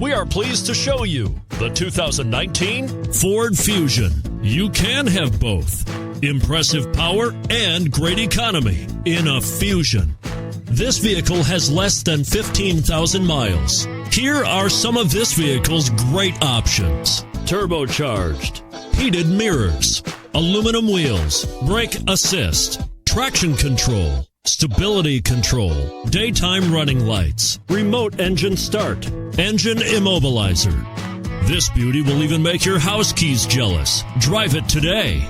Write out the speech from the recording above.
We are pleased to show you the 2019 Ford Fusion. You can have both impressive power and great economy in a Fusion. This vehicle has less than 15,000 miles. Here are some of this vehicle's great options: turbocharged, heated mirrors, aluminum wheels, brake assist, traction control, stability control, daytime running lights, remote engine start, engine immobilizer. This beauty will even make your house keys jealous. Drive it today.